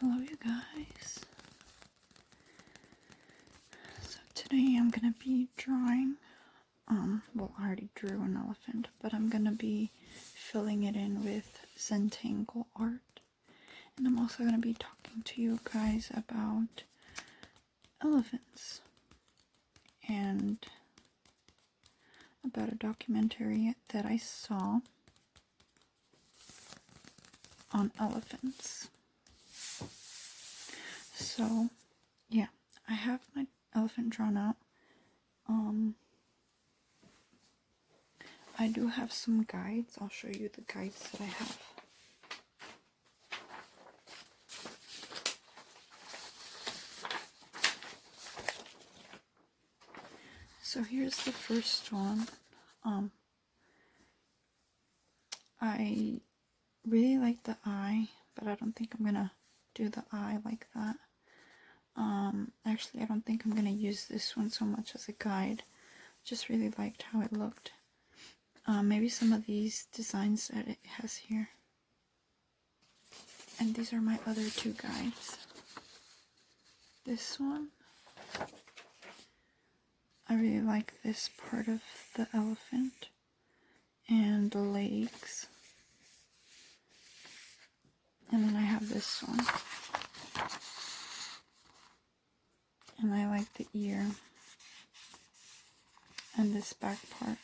Hello you guys. So today I'm gonna be drawing, well I already drew an elephant, but I'm gonna be filling it in with Zentangle art. And I'm also gonna be talking to you guys about elephants and about a documentary that I saw on elephants. So yeah, I have my elephant drawn out. I do have some guides. I'll show you the guides that I have. So here's the first one. I really like the eye, but I don't think I'm gonna do the eye like that. Actually I don't think I'm gonna use this one so much as a guide. Just really liked how it looked. Maybe some of these designs that it has here. And these are my other two guides. This one, I really like this part of the elephant and the legs. And then I have this one. And I like the ear and this back part.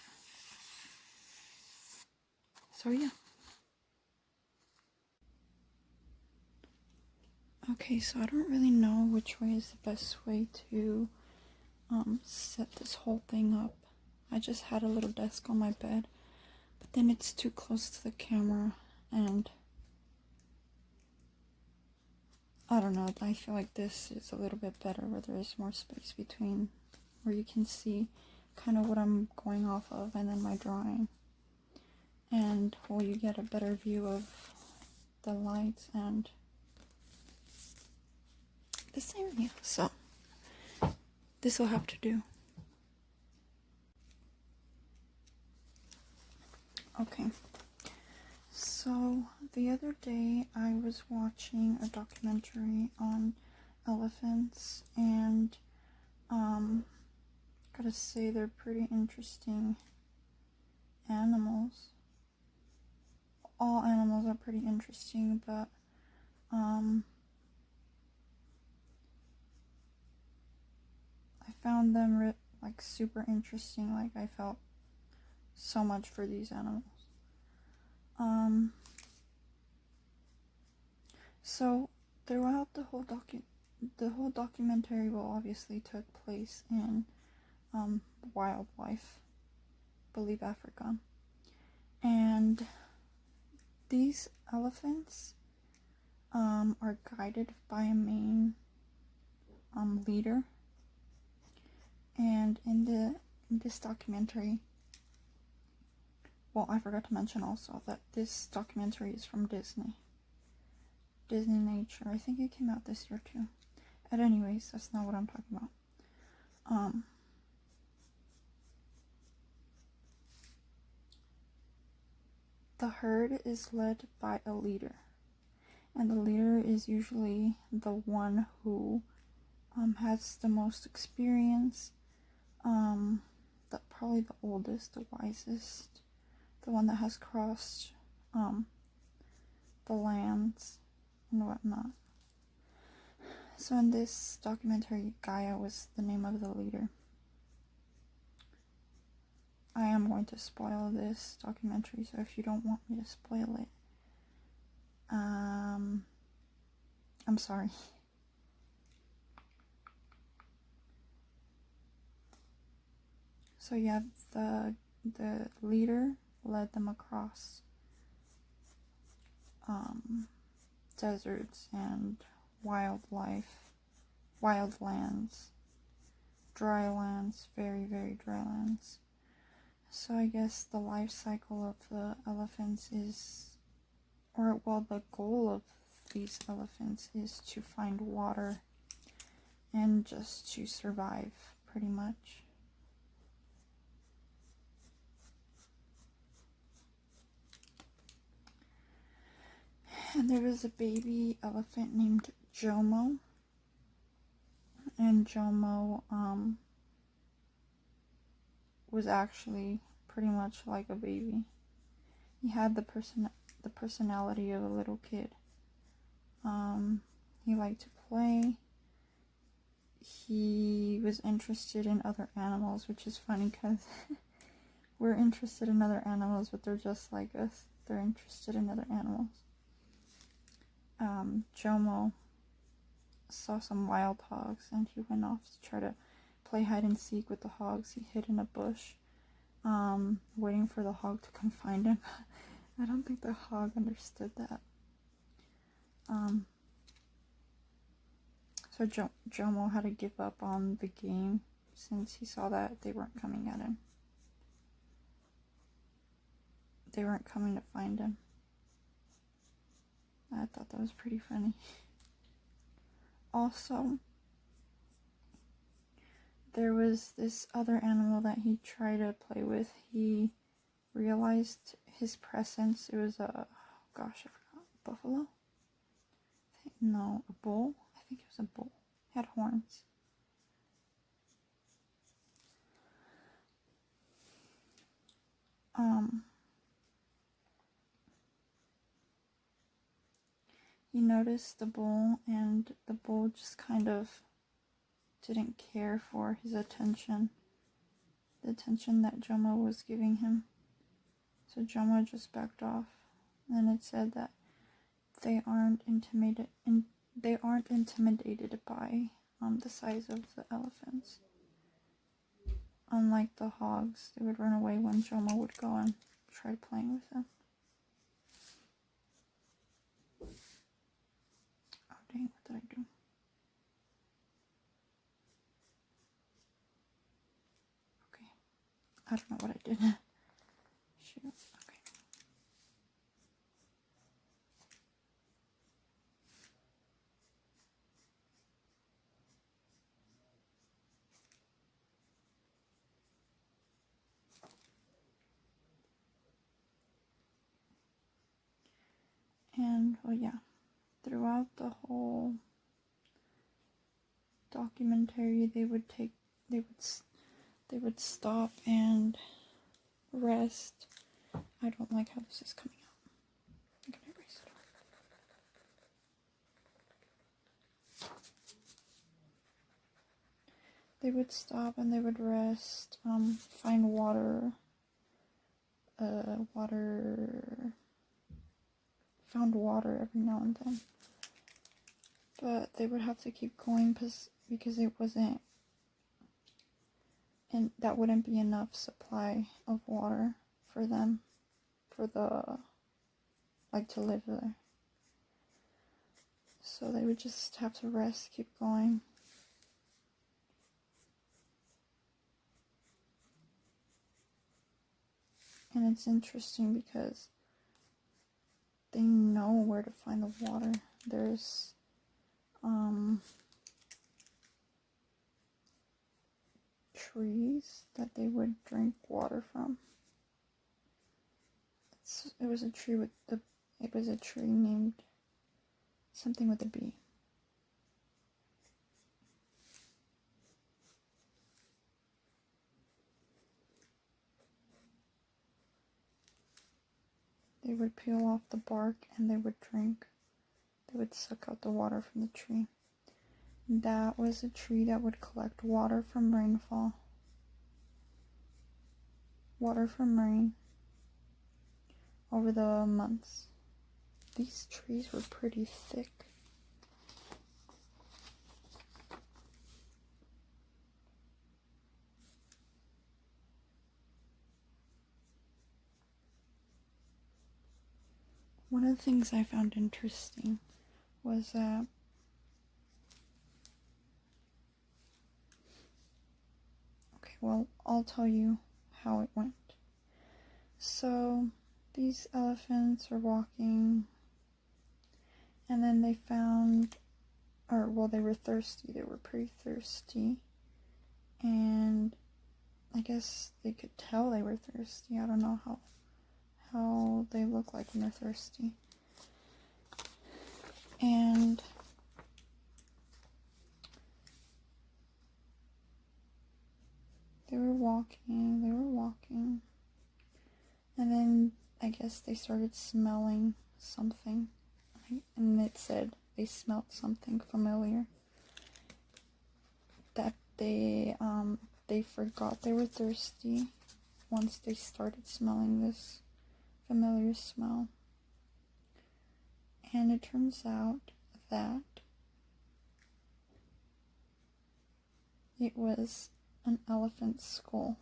So yeah. Okay, so I don't really know which way is the best way to set this whole thing up. I just had a little desk on my bed, but then it's too close to the camera and I don't know, I feel like this is a little bit better where there is more space between where you can see kind of what I'm going off of and then my drawing. And well, you get a better view of the lights and this area. So this will have to do. Okay. So the other day I was watching a documentary on elephants and gotta say they're pretty interesting animals. All animals are pretty interesting, but I found them like super interesting. Like I felt so much for these animals. So throughout the whole documentary, well, obviously took place in wildlife, I believe Africa, and these elephants are guided by a main leader. And in this documentary, well, I forgot to mention also that this documentary is from Disney Nature. I think it came out this year too. At anyways, that's not what I'm talking about. The herd is led by a leader, and the leader is usually the one who has the most experience, probably the oldest, the wisest, the one that has crossed the lands and whatnot. So in this documentary, Gaia was the name of the leader. I am going to spoil this documentary, so if you don't want me to spoil it, I'm sorry. So yeah, the leader led them across deserts and wildlands, dry lands, very, very dry lands. So I guess the life cycle of the elephants is, or well, the goal of these elephants is to find water and just to survive, pretty much. And there was a baby elephant named Jomo. And Jomo was actually pretty much like a baby. He had the personality of a little kid. He liked to play. He was interested in other animals, which is funny because we're interested in other animals, but they're just like us. They're interested in other animals. Jomo saw some wild hogs and he went off to try to play hide and seek with the hogs. He hid in a bush, waiting for the hog to come find him. I don't think the hog understood that. So Jomo had to give up on the game since he saw that they weren't coming at him. They weren't coming to find him. I thought that was pretty funny. Also, there was this other animal that he tried to play with. He realized his presence. It was a, gosh, I forgot, buffalo? No, a bull? I think it was a bull. It had horns. He noticed the bull, and the bull just kind of didn't care for his attention. The attention that Jomo was giving him. So Jomo just backed off. And it said that they aren't intimidated by the size of the elephants. Unlike the hogs, they would run away when Jomo would go and try playing with them. Oh dang, what did I do? Okay. I don't know what I did. Shoot. Okay. And, well, yeah, throughout the whole documentary, they would stop and rest. I don't like how this is coming out. I'm gonna erase it off. They would stop and they would rest, find water, found water every now and then. But they would have to keep going because it wasn't, and that wouldn't be enough supply of water for them, to live there. So they would just have to rest, keep going. And it's interesting because they know where to find the water. There's trees that they would drink water from. It was a tree named something with a B. They would peel off the bark and they would drink. They would suck out the water from the tree. That was a tree that would collect water from rainfall. Water from rain over the months. These trees were pretty thick. One of the things I found interesting was that I'll tell you how it went. So these elephants are walking, and then they found, they were thirsty. They were pretty thirsty, and I guess they could tell they were thirsty. I don't know how they look like when they're thirsty. And they were walking, and then I guess they started smelling something, and it said they smelled something familiar, that they forgot they were thirsty once they started smelling this familiar smell. And it turns out that it was an elephant's skull.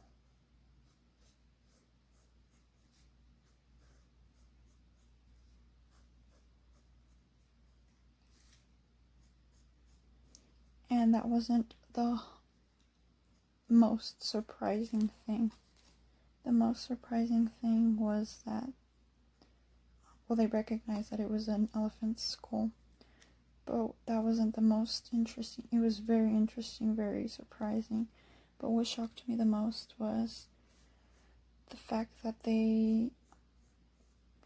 And that wasn't the most surprising thing. The most surprising thing was that, well, they recognized that it was an elephant's skull. But that wasn't the most interesting. It was very interesting, very surprising. But what shocked me the most was the fact that they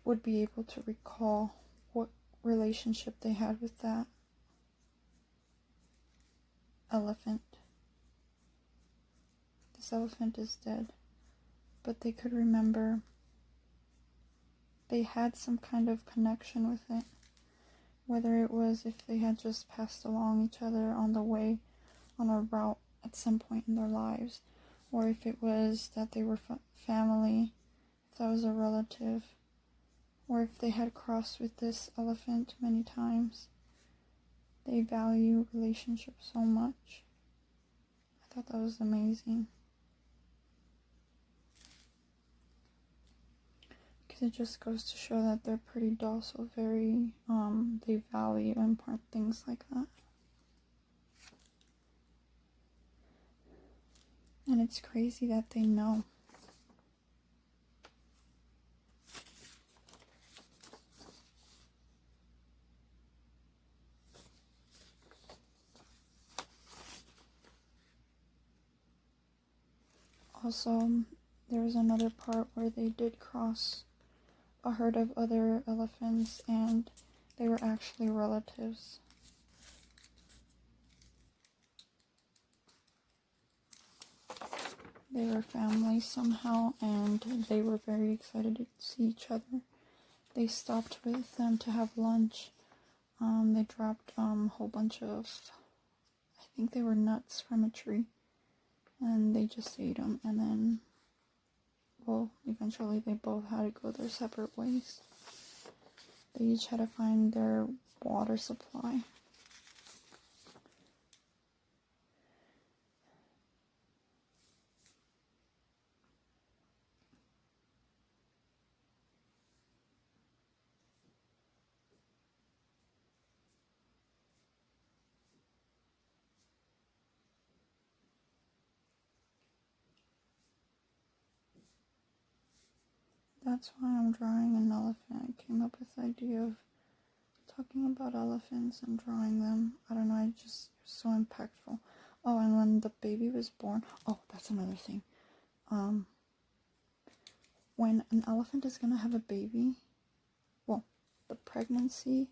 would be able to recall what relationship they had with that elephant. This elephant is dead, but they could remember they had some kind of connection with it. Whether it was if they had just passed along each other on the way, on a route at some point in their lives, or if it was that they were family, if that was a relative, or if they had crossed with this elephant many times. They value relationships so much. I thought that was amazing. Because it just goes to show that they're pretty docile, very, they value important things like that. And it's crazy that they know. Also, there was another part where they did cross a herd of other elephants, and they were actually relatives. They were family somehow, and they were very excited to see each other. They stopped with them to have lunch. They dropped a whole bunch of, I think they were nuts from a tree, and they just ate them, and then, well, eventually they both had to go their separate ways. They each had to find their water supply. That's why I'm drawing an elephant. I came up with the idea of talking about elephants and drawing them. I don't know, it was so impactful. Oh, and when the baby was born, oh, that's another thing. When an elephant is gonna have a baby, well, the pregnancy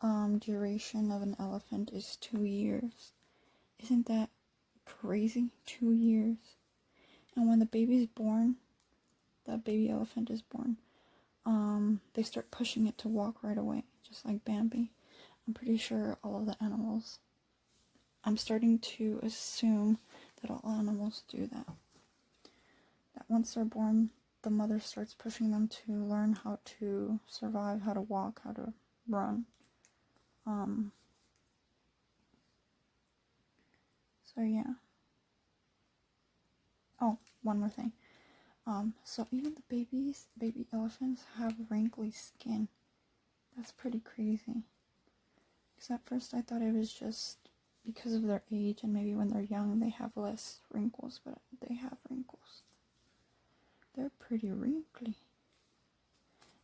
duration of an elephant is 2 years. Isn't that crazy? 2 years. And when the baby's born, that baby elephant is born, they start pushing it to walk right away, just like Bambi. I'm pretty sure all of the animals, I'm starting to assume that all animals do that. That once they're born, the mother starts pushing them to learn how to survive, how to walk, how to run. So yeah. Oh, one more thing. So even the baby elephants have wrinkly skin. That's pretty crazy. Because at first I thought it was just because of their age, and maybe when they're young they have less wrinkles, but they have wrinkles. They're pretty wrinkly.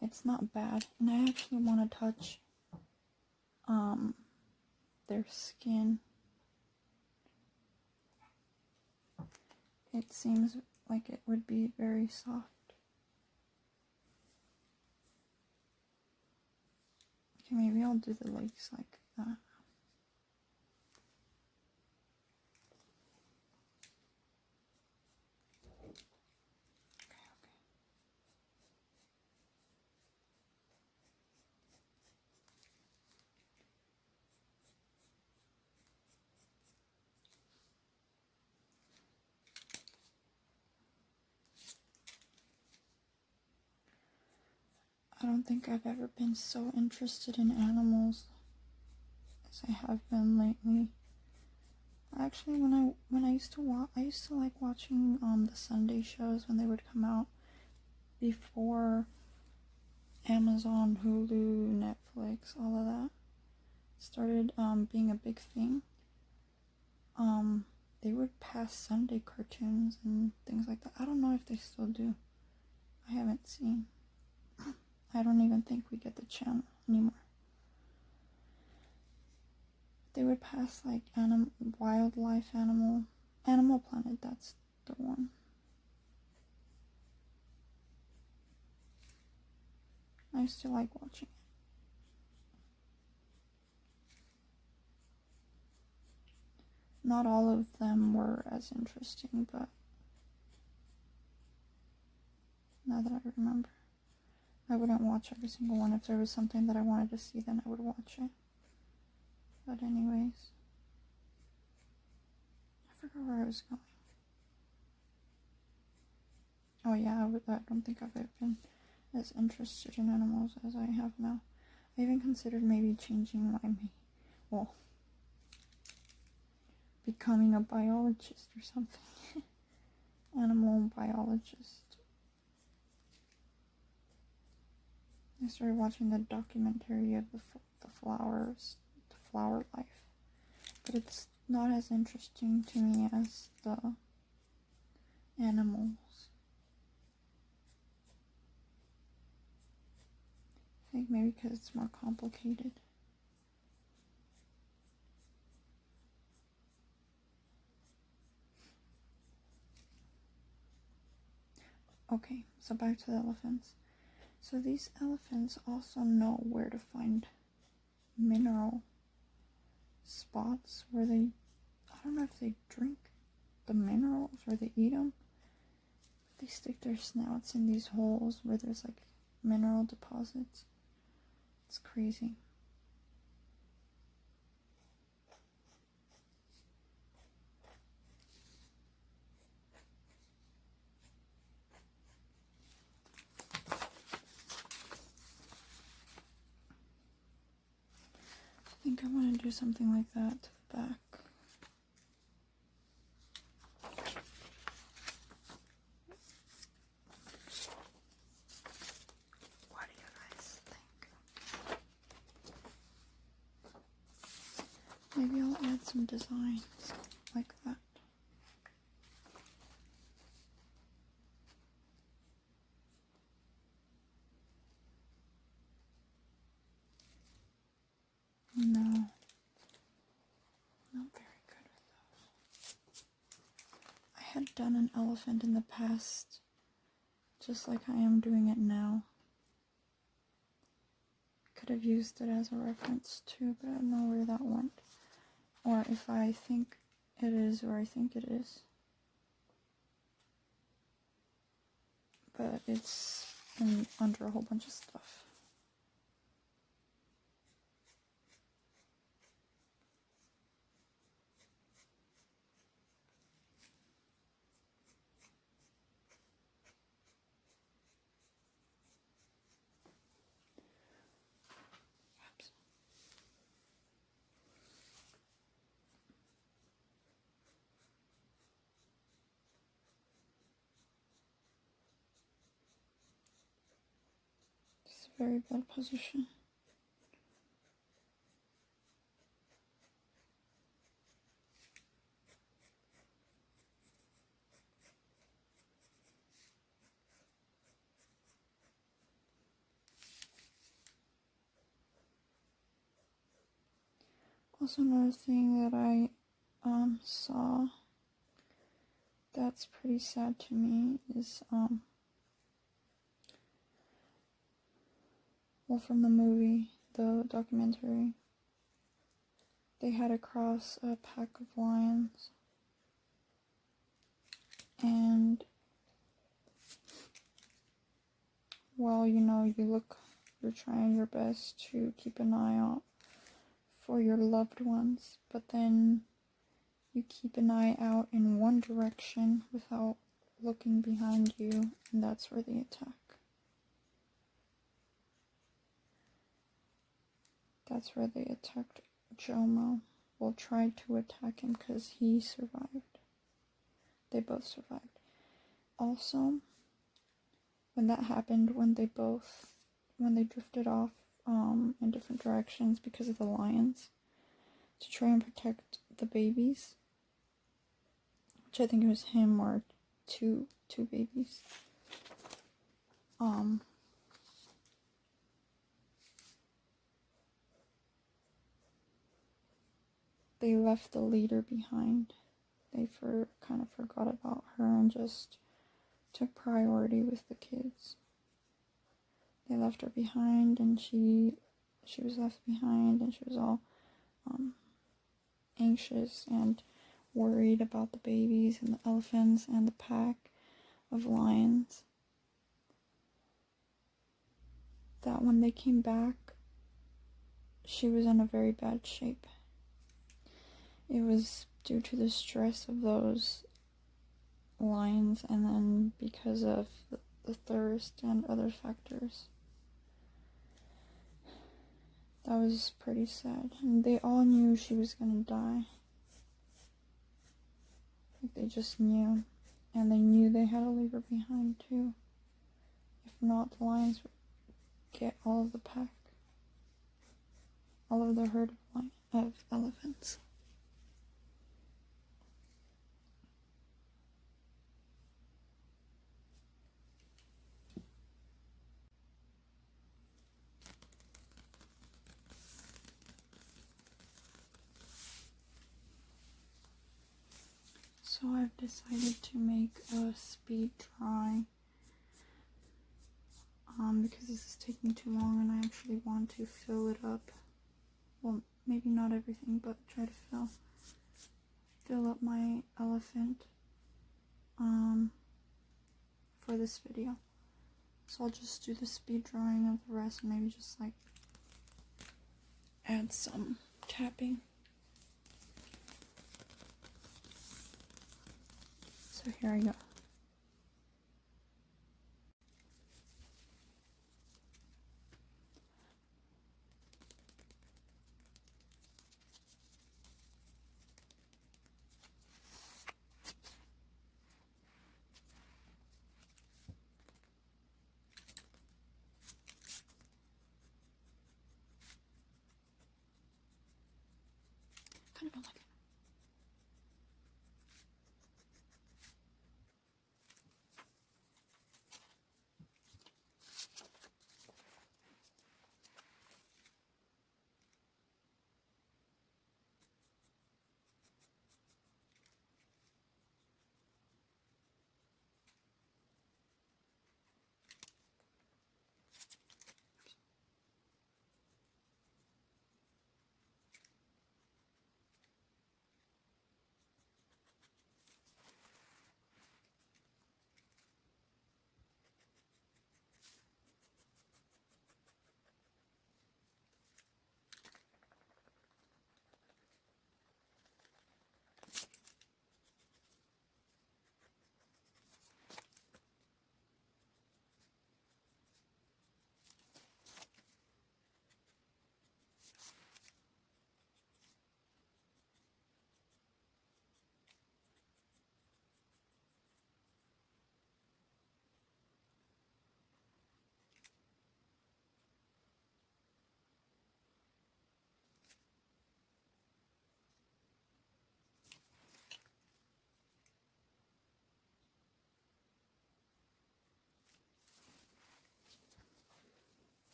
It's not bad, and I actually want to touch their skin. It seems like it would be very soft. Okay, maybe I'll do the legs like that. I don't think I've ever been so interested in animals as I have been lately. Actually, when I used to like watching the Sunday shows when they would come out before Amazon, Hulu, Netflix, all of that started being a big thing. They would pass Sunday cartoons and things like that. I don't know if they still do. I haven't seen. I don't even think we get the channel anymore. They would pass like wildlife Animal Planet, that's the one. I used to like watching it. Not all of them were as interesting, but now that I remember, I wouldn't watch every single one. If there was something that I wanted to see, then I would watch it. But anyways, I forgot where I was going. Oh yeah, I don't think I've ever been as interested in animals as I have now. I even considered maybe changing becoming a biologist or something. Animal biologist. I started watching the documentary of the flowers, the flower life, but it's not as interesting to me as the animals. I think maybe because it's more complicated. Okay, so back to the elephants. So these elephants also know where to find mineral spots where I don't know if they drink the minerals or they eat them. They stick their snouts in these holes where there's like mineral deposits. It's crazy. I think I want to do something like that to the back. What do you guys think? Maybe I'll add some designs like that. No, not very good with those. I had done an elephant in the past, just like I am doing it now. Could have used it as a reference too, but I don't know where that went. Or if I think it is where I think it is. But it's under a whole bunch of stuff. Oops. It's a very bad position. Also, another thing that I saw that's pretty sad to me is well, from the movie, the documentary, they had to cross a pack of lions, and well, you're trying your best to keep an eye out for your loved ones, but then you keep an eye out in one direction without looking behind you, and that's where they attack. That's where they attacked Jomo. Well, tried to attack him because he survived. They both survived. Also, when that happened, when they drifted off in different directions because of the lions to try and protect the babies, which I think it was him or two babies. They left the leader behind. They kind of forgot about her and just took priority with the kids. They left her behind, and she was left behind, and she was all anxious and worried about the babies and the elephants and the pack of lions. That when they came back, she was in a very bad shape. It was due to the stress of those lions, and then because of the thirst and other factors. That was pretty sad. And they all knew she was gonna die. Like, they just knew. And they knew they had to leave her behind too. If not, the lions would get all of the pack. All of the herd of elephants. So I've decided to make a speed dry because this is taking too long, and I actually want to fill it up. Well, maybe not everything, but try to fill up my elephant for this video. So I'll just do the speed drawing of the rest and maybe just like add some tapping. So here I go. Kind of don't like it.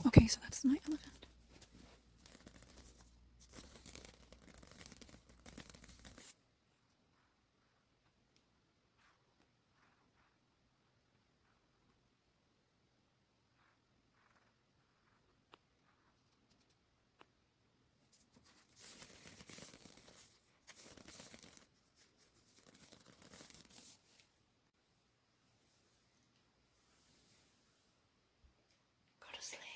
Okay, so that's my elephant. Go to sleep.